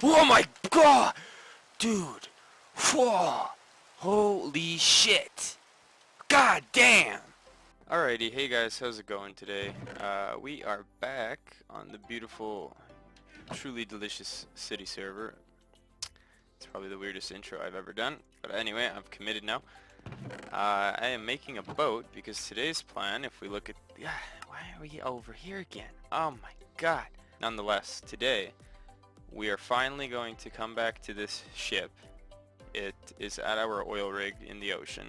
Oh my god! Dude! Whoa! Holy shit! God damn! Alrighty, hey guys, how's it going today? We are back on the beautiful, truly delicious city server. It's probably the weirdest intro I've ever done, but anyway, I'm committed now. I am making a boat because today's plan, if we look at... why are we over here again? Oh my god! Nonetheless, today, we are finally going to come back to this ship. It is at our oil rig in the ocean.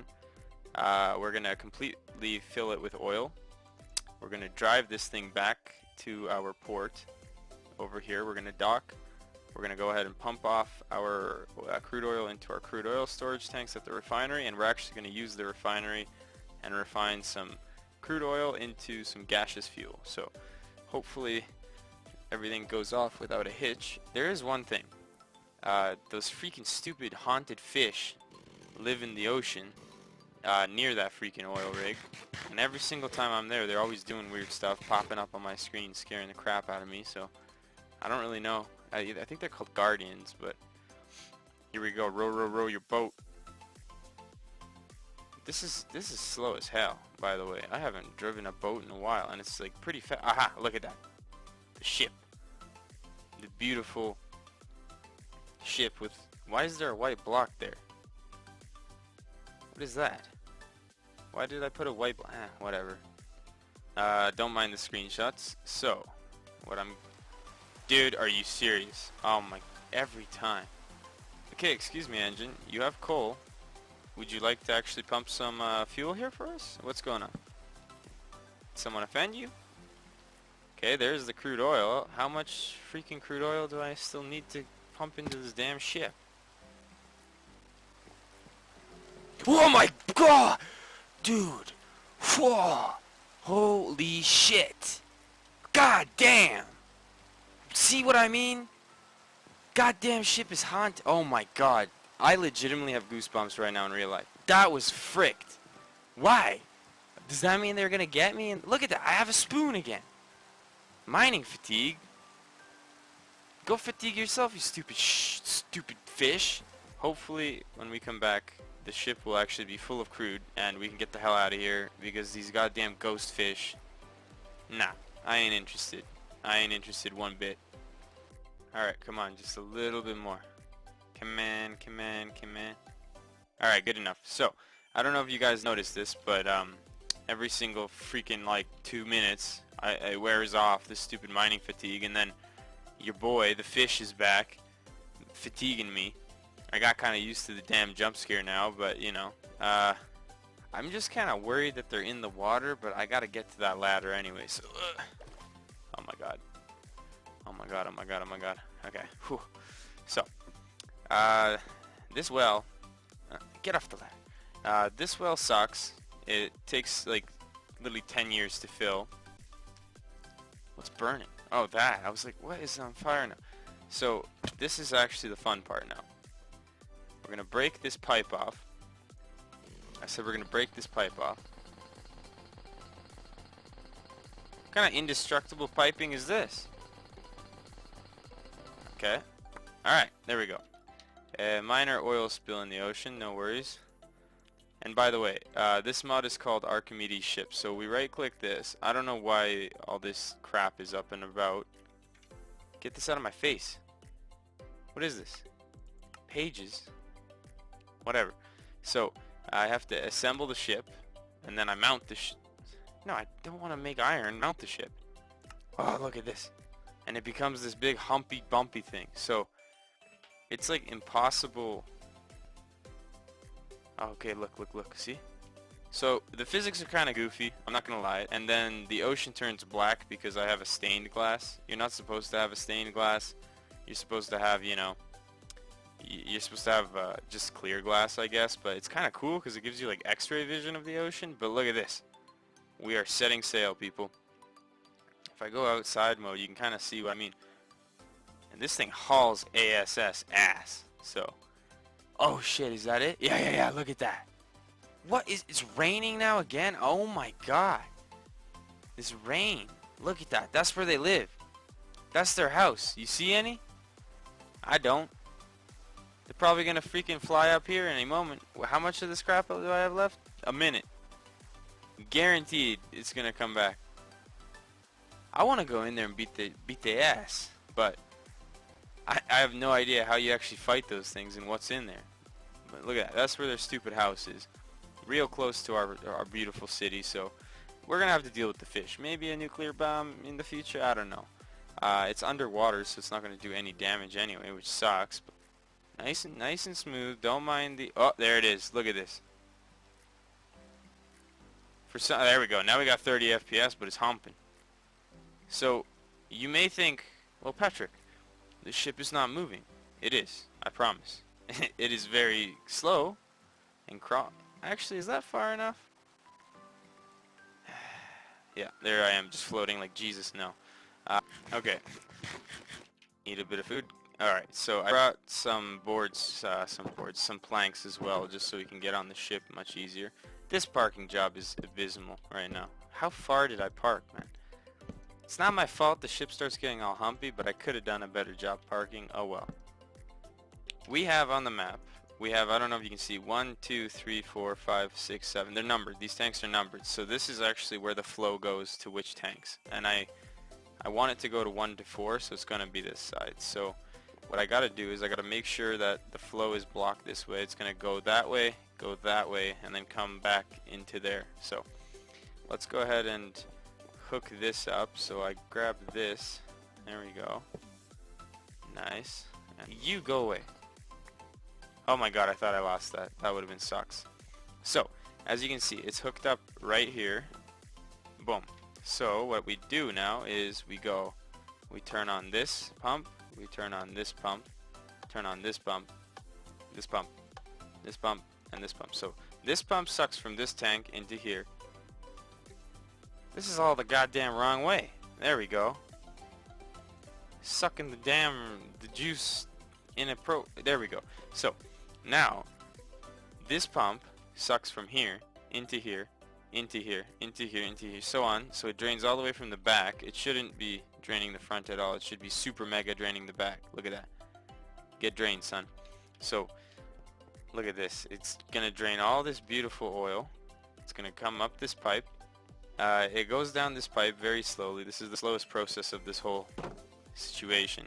We're going to completely fill it with oil. We're going to drive this thing back to our port over here. We're going to dock. We're going to go ahead and pump off our crude oil into our crude oil storage tanks at the refinery, and we're actually going to use the refinery and refine some crude oil into some gaseous fuel. So hopefully everything goes off without a hitch. There is one thing. Those freaking stupid haunted fish live in the ocean near that freaking oil rig, and every single time I'm there they're always doing weird stuff, popping up on my screen, scaring the crap out of me. So I don't really know. I think they're called guardians, but here we go. Row, row, row your boat. This is slow as hell, by the way. I haven't driven a boat in a while, and it's like pretty fast. Aha! Look at that. The ship. The beautiful ship with... Why is there a white block there? What is that? Why did I put a white block? Whatever. Don't mind the screenshots. So, what I'm... Dude, are you serious? Oh my... Every time. Okay, excuse me, engine. You have coal. Would you like to actually pump some fuel here for us? What's going on? Did someone offend you? Okay, there's the crude oil. How much freaking crude oil do I still need to pump into this damn ship? Oh my god! Dude! Whoa! Holy shit! God damn! See what I mean? Goddamn ship is haunted. Oh my god. I legitimately have goosebumps right now in real life. That was fricked. Why? Does that mean they're gonna get me? And look at that. I have a spoon again. Mining fatigue? Go fatigue yourself, you stupid fish. Hopefully, when we come back, the ship will actually be full of crude, and we can get the hell out of here, because these goddamn ghost fish... Nah, I ain't interested. I ain't interested one bit. Alright, come on, just a little bit more. Come on, come on, come on. Alright, good enough. So, I don't know if you guys noticed this, but every single freaking like 2 minutes, it wears off this stupid mining fatigue, and then your boy, the fish, is back, fatiguing me. I got kind of used to the damn jump scare now, but you know, I'm just kind of worried that they're in the water, but I gotta get to that ladder anyway, so, oh my god. Oh my god, oh my god, oh my god. Okay, whew. So, this well, get off the ladder. This well sucks. It takes like literally 10 years to fill. What's burning? Oh, that. I was like, what is on fire now? So, this is actually the fun part now. We're going to break this pipe off. I said we're going to break this pipe off. What kind of indestructible piping is this? Okay. Alright, there we go. Minor oil spill in the ocean, no worries. And by the way, this mod is called Archimedes Ship, so we right click this. I don't know why all this crap is up and about. Get this out of my face. What is this? Pages? Whatever. So, I have to assemble the ship, and then I mount the No, I don't want to make iron mount the ship. Oh, look at this. And it becomes this big humpy bumpy thing. So, it's like impossible. Oh, okay, look, see? So, the physics are kind of goofy, I'm not gonna lie, and then the ocean turns black because I have a stained glass. You're not supposed to have a stained glass. You're supposed to have, you know, you're supposed to have just clear glass, I guess, but it's kind of cool because it gives you like x-ray vision of the ocean. But look at this. We are setting sail, people. If I go outside mode, you can kind of see what I mean. And this thing hauls ass. So, oh shit, is that it? Yeah, look at that. What is, it's raining now again? Oh my god. This rain. Look at that. That's where they live. That's their house. You see any? I don't. They're probably gonna freaking fly up here any moment. How much of the scrap do I have left? A minute. Guaranteed it's gonna come back. I want to go in there and beat the ass, but I have no idea how you actually fight those things and what's in there. But look at that. That's where their stupid house is. Real close to our beautiful city, so we're gonna have to deal with the fish. Maybe a nuclear bomb in the future, I don't know. It's underwater, so it's not gonna do any damage anyway, which sucks. But nice and smooth. Don't mind the... Oh, there it is. Look at this. There we go. Now we got 30 FPS, but it's humping. So, you may think, well, Patrick, the ship is not moving. It is. I promise. It is very slow and crawl. Actually, is that far enough? Yeah, there I am, just floating like Jesus. No. Okay. Need a bit of food. Alright, so I brought some boards, some planks as well, just so we can get on the ship much easier. This parking job is abysmal right now. How far did I park, man? It's not my fault the ship starts getting all humpy, but I could have done a better job parking. Oh well. We have on the map, we have, I don't know if you can see, 1, 2, 3, 4, 5, 6, 7. They're numbered. These tanks are numbered. So this is actually where the flow goes to which tanks. And I want it to go to 1 to 4, so it's going to be this side. So what I got to do is I got to make sure that the flow is blocked this way. It's going to go that way, and then come back into there. So let's go ahead and hook this up. So I grab this. There we go. Nice. And you go away. Oh my god, I thought I lost that. That would have been sucks. So, as you can see, it's hooked up right here. Boom. So, what we do now is we turn on this pump, we turn on this pump, turn on this pump, this pump, this pump, and this pump. So, this pump sucks from this tank into here. This is all the goddamn wrong way. There we go. Sucking the juice in a there we go. So, now, this pump sucks from here, into here, into here, into here, into here, so on. So it drains all the way from the back. It shouldn't be draining the front at all. It should be super mega draining the back. Look at that. Get drained, son. So, look at this. It's going to drain all this beautiful oil. It's going to come up this pipe. It goes down this pipe very slowly. This is the slowest process of this whole situation.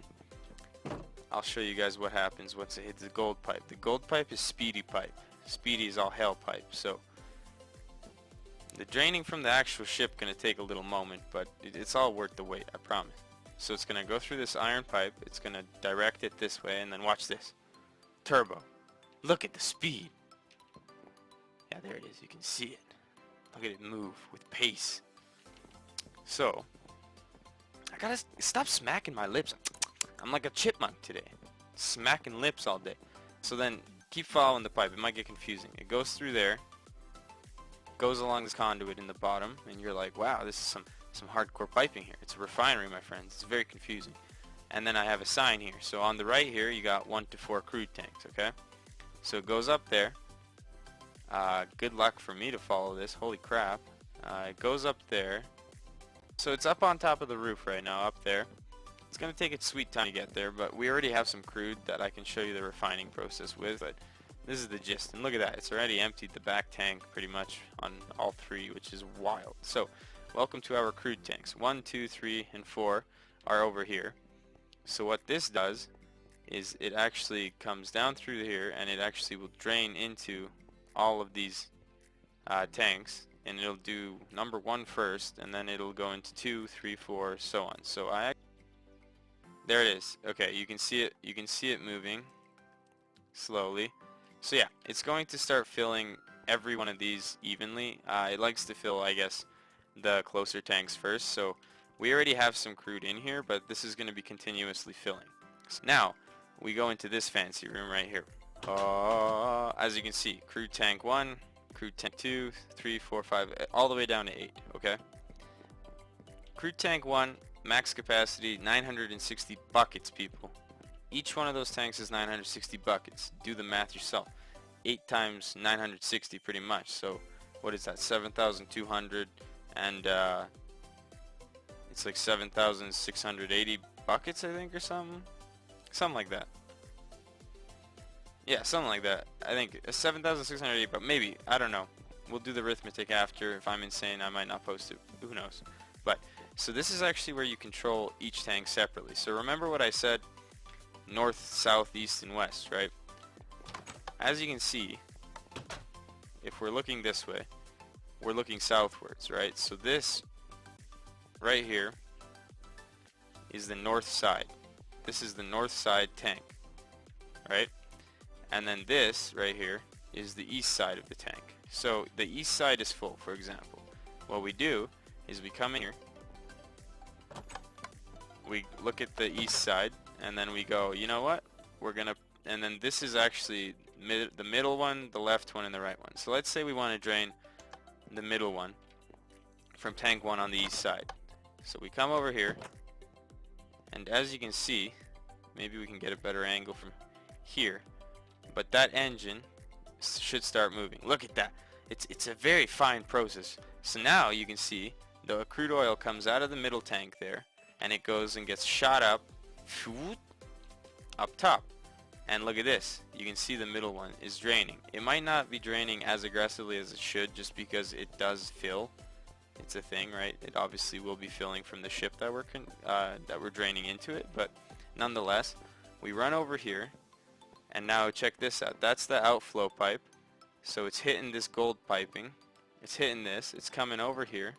I'll show you guys what happens once it hits the gold pipe. The gold pipe is speedy pipe. Speedy is all hell pipe. So the draining from the actual ship gonna take a little moment, but it's all worth the wait, I promise. So it's gonna go through this iron pipe. It's gonna direct it this way, and then watch this. Turbo. Look at the speed. Yeah, there it is. You can see it. Look at it move with pace. So I gotta stop smacking my lips. I'm like a chipmunk today, smacking lips all day. So then keep following the pipe. It might get confusing. It goes through there, goes along this conduit in the bottom, and you're like, wow, this is some hardcore piping here. It's a refinery, my friends. It's very confusing. And then I have a sign here. So on the right here, you got 1 to 4 crude tanks, okay? So it goes up there. Good luck for me to follow this. Holy crap. It goes up there. So it's up on top of the roof right now, up there. It's going to take its sweet time to get there, but we already have some crude that I can show you the refining process with, but this is the gist. And look at that, it's already emptied the back tank pretty much on all 3, which is wild. So, welcome to our crude tanks. 1, 2, 3, and 4 are over here. So what this does is it actually comes down through here, and it actually will drain into all of these tanks, and it'll do number 1 first, and then it'll go into 2, 3, 4, so on. So there it is. Okay, you can see it. You can see it moving slowly. So yeah, it's going to start filling every one of these evenly. It likes to fill, I guess, the closer tanks first. So we already have some crude in here, but this is going to be continuously filling. So now we go into this fancy room right here. As you can see, crude tank 1, crude tank 2, 3, 4, 5, all the way down to 8. Okay. Crude tank 1. Max capacity 960 buckets, people. Each one of those tanks is 960 buckets. Do the math yourself. 8 times 960 pretty much. So what is that? 7,200, and it's like 7,680 buckets, I think, or something like that. Yeah, something like that. I think 7,680, but maybe. I don't know. We'll do the arithmetic after. If I'm insane, I might not post it. Who knows? But, so this is actually where you control each tank separately. So remember what I said? North, south, east, and west, right? As you can see, if we're looking this way, we're looking southwards, right? So this right here is the north side. This is the north side tank, right? And then this right here is the east side of the tank. So the east side is full, for example. What we do is we come in here, we look at the east side, and then we go, you know what? We're gonna, and then this is actually the middle one, the left one, and the right one. So let's say we want to drain the middle one from tank 1 on the east side. So we come over here, and as you can see, maybe we can get a better angle from here, but that engine should start moving. Look at that. It's a very fine process. So now you can see the crude oil comes out of the middle tank there, and it goes and gets shot up top. And look at this. You can see the middle one is draining. It might not be draining as aggressively as it should, just because it does fill. It's a thing, right? It obviously will be filling from the ship that we're draining into it, but nonetheless, we run over here, and now check this out. That's the outflow pipe. So it's hitting this gold piping. It's hitting this. It's coming over here,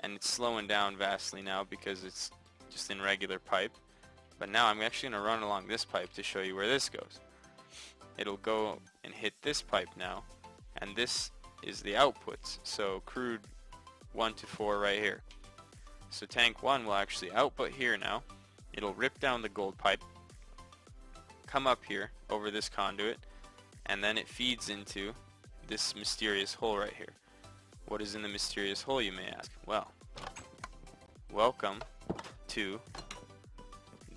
and it's slowing down vastly now because it's just in regular pipe. But now I'm actually going to run along this pipe to show you where this goes. It'll go and hit this pipe now, and this is the outputs. So crude 1 to 4 right here. So tank 1 will actually output here now. It'll rip down the gold pipe, come up here over this conduit, and then it feeds into this mysterious hole right here. What is in the mysterious hole, you may ask? Well, welcome to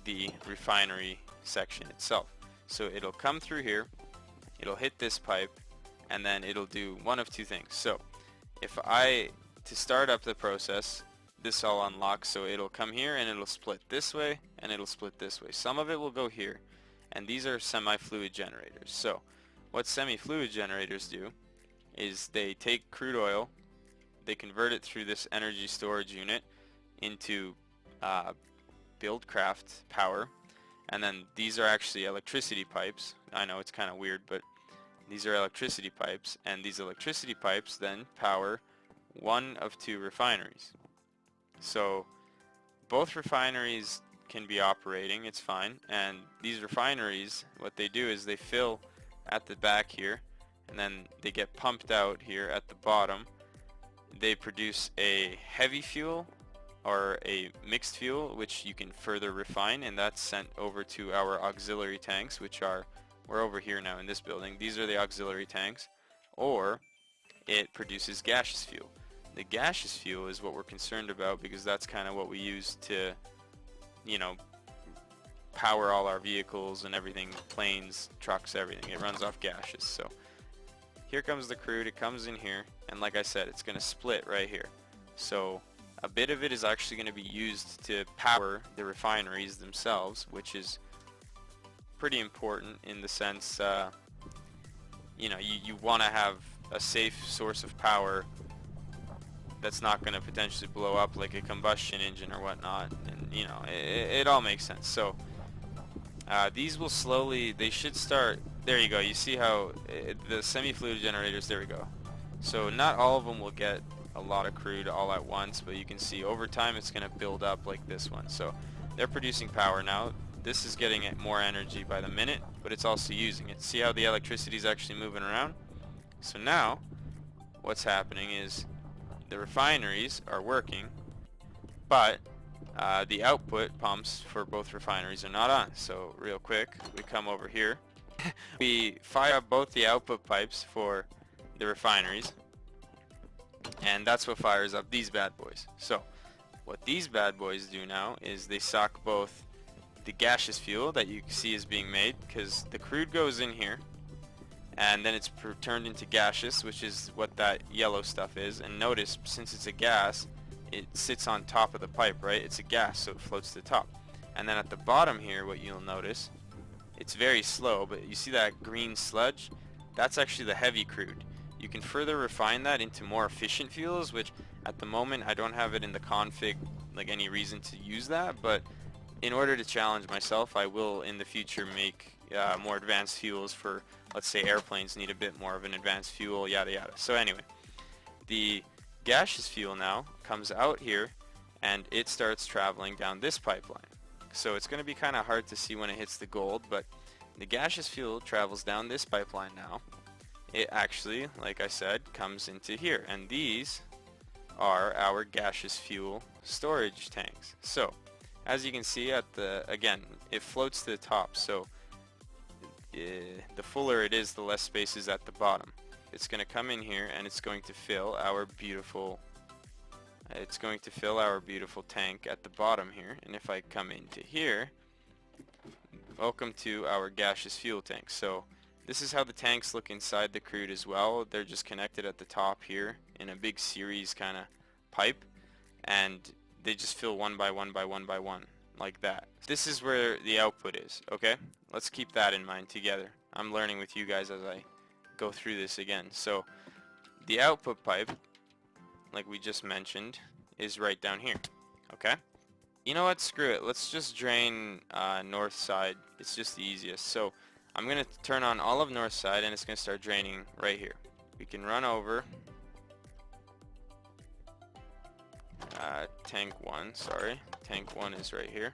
the refinery section itself. So it'll come through here, it'll hit this pipe, and then it'll do one of two things. So if to start up the process, this all unlocks, so it'll come here and it'll split this way and it'll split this way. Some of it will go here, and these are semi-fluid generators. So what semi-fluid generators do is they take crude oil, they convert it through this energy storage unit into build-craft power, and then these are actually electricity pipes. I know it's kind of weird, but these are electricity pipes, and these electricity pipes then power one of two refineries. So both refineries can be operating, it's fine, and these refineries, what they do is they fill at the back here, and then they get pumped out here at the bottom. They produce a heavy fuel or a mixed fuel, which you can further refine, and that's sent over to our auxiliary tanks, which we're over here now in this building. These are the auxiliary tanks. Or it produces gaseous fuel. The gaseous fuel is what we're concerned about, because that's kind of what we use to, you know, power all our vehicles and everything, planes, trucks, everything. It runs off gaseous. So here comes the crude, it comes in here, and like I said, it's going to split right here. So a bit of it is actually going to be used to power the refineries themselves, which is pretty important in the sense, you know, you want to have a safe source of power that's not going to potentially blow up like a combustion engine or whatnot, and you know, it all makes sense. So these will slowly, they should start, there you go, you see how the semi-fluid generators, there we go. So not all of them will get a lot of crude all at once, but you can see over time it's going to build up like this one. So they're producing power now. This is getting it more energy by the minute, but it's also using it. See how the electricity is actually moving around? So now what's happening is the refineries are working, but the output pumps for both refineries are not on. So real quick, we come over here. We fire up both the output pipes for the refineries, and that's what fires up these bad boys. So what these bad boys do now is they suck both the gaseous fuel that you see is being made, because the crude goes in here and then it's turned into gaseous, which is what that yellow stuff is. And notice, since it's a gas, it sits on top of the pipe, right? It's a gas, so it floats to the top. And then at the bottom here, what you'll notice it's very slow, but you see that green sludge? That's actually the heavy crude. You can further refine that into more efficient fuels, which at the moment I don't have it in the config, like any reason to use that, but in order to challenge myself, I will in the future make more advanced fuels for, let's say, airplanes need a bit more of an advanced fuel, yada yada. So anyway, the gaseous fuel now comes out here and it starts traveling down this pipeline. So it's going to be kind of hard to see when it hits the gold, but the gaseous fuel travels down this pipeline now. It actually, like I said, comes into here, and these are our gaseous fuel storage tanks. So as you can see at the, again, it floats to the top, so the fuller it is, the less space is at the bottom. It's going to come in here and it's going to fill our beautiful tank at the bottom here. And if I come into here, welcome to our gaseous fuel tank. So this is how the tanks look inside the crude as well. They're just connected at the top here in a big series kind of pipe, and they just fill one by one by one by one like that. This is where the output is, okay? Let's keep that in mind together. I'm learning with you guys as I go through this again. So the output pipe, like we just mentioned, is right down here, okay? You know what, screw it, let's just drain north side. It's just the easiest. So I'm gonna turn on all of north side and it's gonna start draining right here. We can run over tank 1, sorry, tank 1 is right here.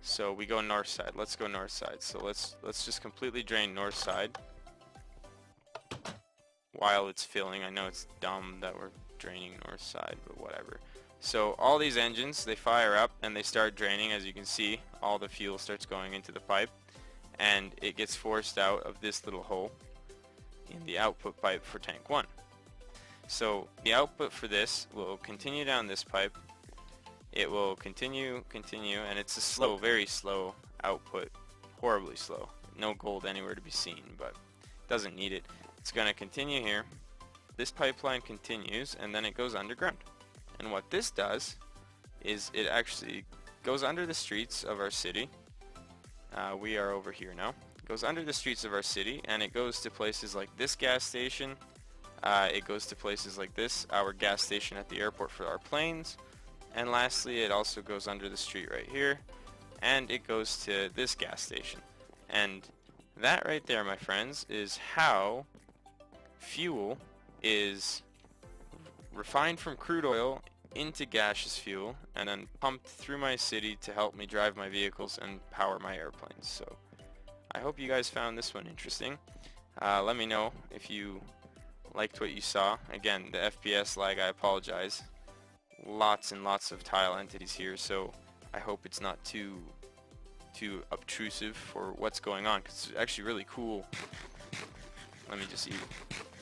So we go north side. Let's go north side. So let's just completely drain north side while it's filling. I know it's dumb that we're draining north side, but whatever. So all these engines, they fire up and they start draining. As you can see, all the fuel starts going into the pipe and it gets forced out of this little hole in the output pipe for tank 1. So the output for this will continue down this pipe. It will continue, and it's a slow, very slow output, horribly slow. No gold anywhere to be seen, but doesn't need it. It's going to continue here. This pipeline continues, and then it goes underground. And what this does is it actually goes under the streets of our city. We are over here now. It goes under the streets of our city, and it goes to places like this gas station. It goes to places like this, our gas station at the airport for our planes. And lastly, it also goes under the street right here, and it goes to this gas station. And that right there, my friends, is how fuel is refined from crude oil into gaseous fuel and then pumped through my city to help me drive my vehicles and power my airplanes. So I hope you guys found this one interesting. Let me know if you liked what you saw. Again, the FPS lag, I apologize. Lots and lots of tile entities here, so I hope it's not too obtrusive for what's going on, because it's actually really cool. Let me just eat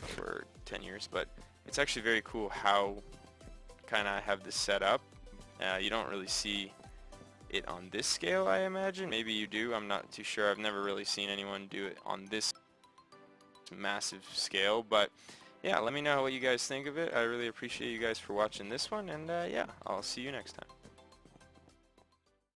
for 10 years, but it's actually very cool how kind of have this set up. You don't really see it on this scale, I imagine. Maybe you do, I'm not too sure. I've never really seen anyone do it on this massive scale, but yeah, let me know what you guys think of it. I really appreciate you guys for watching this one, and yeah, I'll see you next time.